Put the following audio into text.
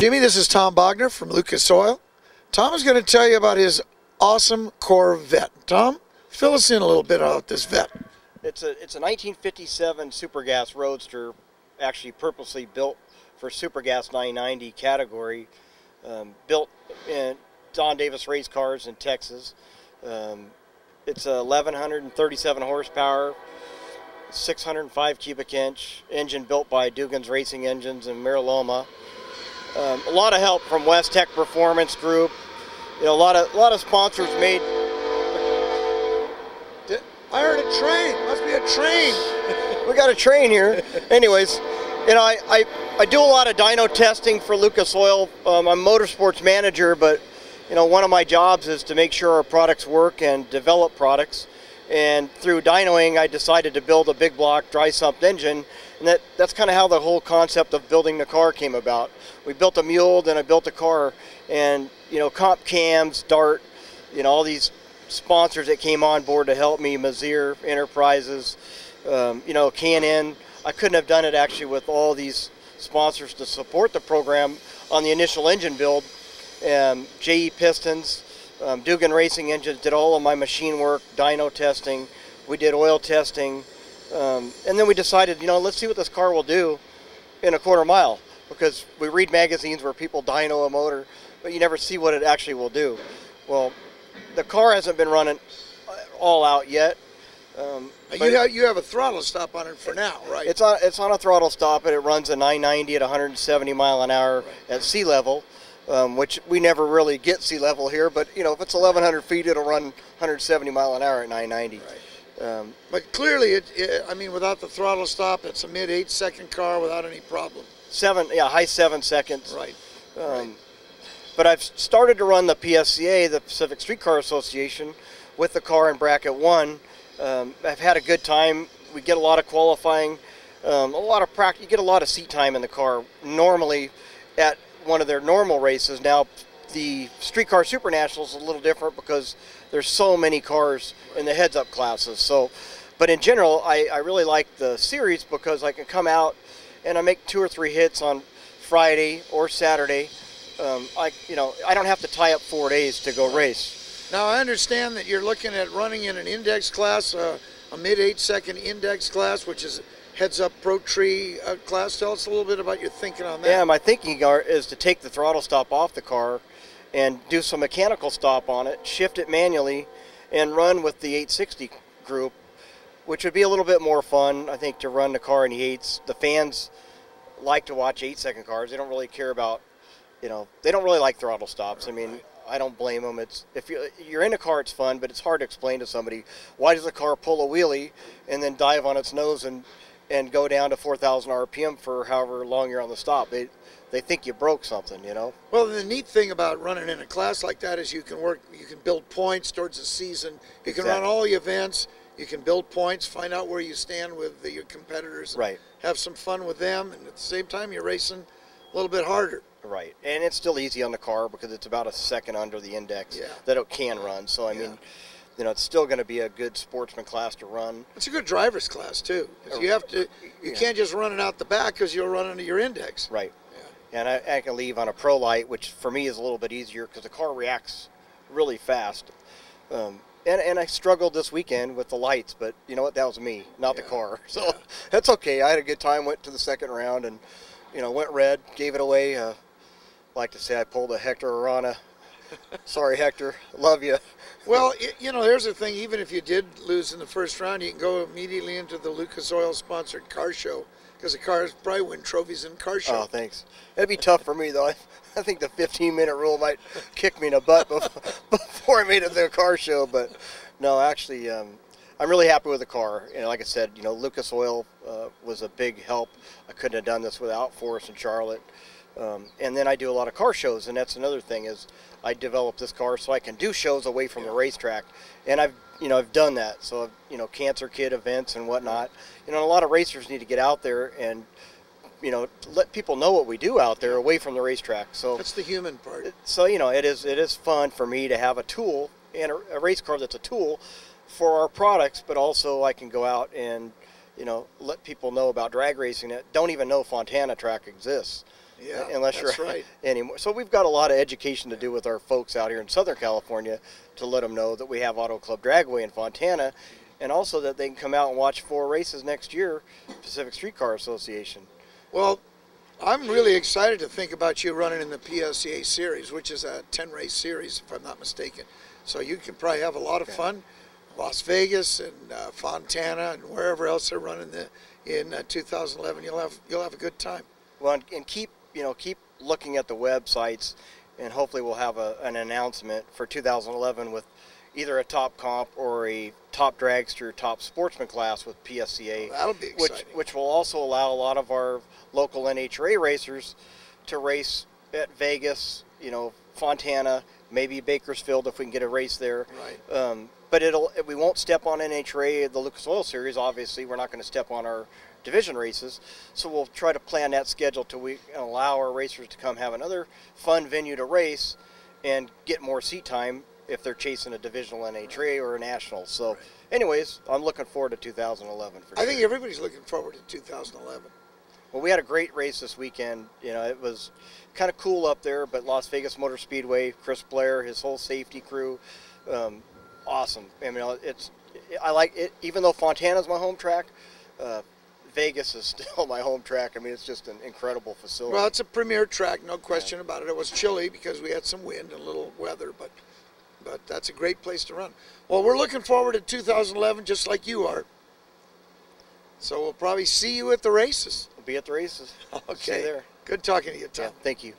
Jimmy, this is Tom Bogner from Lucas Oil. Tom is going to tell you about his awesome Corvette. Tom, fill us in a little bit about this Vette. It's a 1957 Supergas Roadster, actually purposely built for Supergas 990 category, built in Don Davis race cars in Texas. It's a 1,137 horsepower, 605 cubic inch engine built by Dugan's Racing Engines in Mariloma. A lot of help from West Tech Performance Group. You know, a lot of sponsors made. I heard a train. Must be a train. We got a train here. Anyways, you know, I do a lot of dyno testing for Lucas Oil. I'm a motorsports manager, but you know, one of my jobs is to make sure our products work and develop products. And through dynoing, I decided to build a big block dry sump engine, and that's kind of how the whole concept of building the car came about. We built a mule, then I built a car, and you know, Comp Cams, Dart, you know, all these sponsors that came on board to help me, Mazir Enterprises, you know, K&N. I couldn't have done it actually with all these sponsors to support the program on the initial engine build. JE Pistons, Dugan Racing Engines did all of my machine work, dyno testing. We did oil testing, and then we decided, you know, let's see what this car will do in a quarter mile, because we read magazines where people dyno a motor, but you never see what it actually will do. Well, the car hasn't been running all out yet. You have a throttle stop on it for now, right? It's on a throttle stop, and it runs a 990 at 170 mile an hour at sea level. Which we never really get sea level here, but you know, if it's 1,100 feet, it'll run 170 mile an hour at 990. Right. But clearly, I mean, without the throttle stop, it's a mid 8-second car without any problem. High 7 seconds. Right. Right. But I've started to run the PSCA, the Pacific Streetcar Association, with the car in bracket 1. I've had a good time. We get a lot of qualifying, a lot of practice. You get a lot of seat time in the car. Normally, at one of their normal races. Now the Streetcar Super Nationals is a little different because there's so many cars in the heads-up classes. So, but in general, I really like the series because I can come out and I make 2 or 3 hits on Friday or Saturday. I don't have to tie up 4 days to go race. Now I understand that you're looking at running in an index class, a mid 8-second index class, which is heads-up Pro Tree class. Tell us a little bit about your thinking on that. Yeah, my thinking is to take the throttle stop off the car and do some mechanical stop on it, shift it manually, and run with the 860 group, which would be a little bit more fun, I think, to run the car in the 8s. The fans like to watch 8-second cars. They don't really care about, you know, they don't really like throttle stops. I mean, I don't blame them. If you're in a car, it's fun, but it's hard to explain to somebody, why does the car pull a wheelie and then dive on its nose and go down to 4,000 RPM for however long you're on the stop? They think you broke something, you know. Well, the neat thing about running in a class like that is you can build points towards the season. You can run all the events. You can build points, find out where you stand with your competitors. Right. Have some fun with them, and at the same time you're racing a little bit harder. Right, and it's still easy on the car because it's about a second under the index that it can run. So I mean, you know, it's still going to be a good sportsman class to run. It's a good driver's class too. You can't just run it out the back because you'll run into your index. Right. Yeah. And I can leave on a pro light, which for me is a little bit easier because the car reacts really fast. And I struggled this weekend with the lights, but you know what? That was me, not the car. So that's okay. I had a good time. Went to the second round and, you know, went red, gave it away. Like to say I pulled a Hector Arana. Sorry, Hector. Love you. Well, you know, here's the thing. Even if you did lose in the first round, you can go immediately into the Lucas Oil sponsored car show because the cars probably win trophies in car show. Oh, thanks. It'd be tough for me, though. I think the 15-minute rule might kick me in the butt before I made it to the car show. But no, actually, I'm really happy with the car. You know, like I said, you know, Lucas Oil was a big help. I couldn't have done this without Forrest and Charlotte. And then I do a lot of car shows, and that's another thing is I developed this car so I can do shows away from the racetrack, and I've done that. So you know, Cancer Kid events and whatnot. You know, a lot of racers need to get out there and, you know, let people know what we do out there away from the racetrack. So that's the human part. So you know, it is fun for me to have a tool and a race car that's a tool for our products, but also I can go out and, you know, let people know about drag racing that don't even know Fontana track exists. Yeah, unless that's you're right. anymore. So we've got a lot of education to do with our folks out here in Southern California to let them know that we have Auto Club Dragway in Fontana, and also that they can come out and watch 4 races next year, Pacific Streetcar Association. Well, I'm really excited to think about you running in the PSCA series, which is a 10-race series, if I'm not mistaken. So you can probably have a lot of fun. Las Vegas and Fontana and wherever else they're running in 2011, you'll have a good time. Well, and keep looking at the websites, and hopefully we'll have an announcement for 2011 with either a top comp or a top dragster, top sportsman class with PSCA. Well, that'll be exciting. Which will also allow a lot of our local NHRA racers to race at Vegas, Fontana, maybe Bakersfield if we can get a race there. Right. But we won't step on NHRA, the Lucas Oil Series. Obviously, we're not going to step on our division races, so we'll try to plan that schedule till we allow our racers to come have another fun venue to race and get more seat time if they're chasing a divisional NHRA or a national. So, anyways, I'm looking forward to 2011. I think everybody's looking forward to 2011. Well, we had a great race this weekend. It was kind of cool up there, but Las Vegas Motor Speedway, Chris Blair, his whole safety crew, awesome. I mean, I like it, even though Fontana's my home track. Vegas is still my home track. I mean, it's just an incredible facility. Well, it's a premier track, no question about it. It was chilly because we had some wind and a little weather, but that's a great place to run. Well, we're looking forward to 2011 just like you are. So we'll probably see you at the races. We'll be at the races. Okay. See you there. Good talking to you, Tom. Yeah, thank you.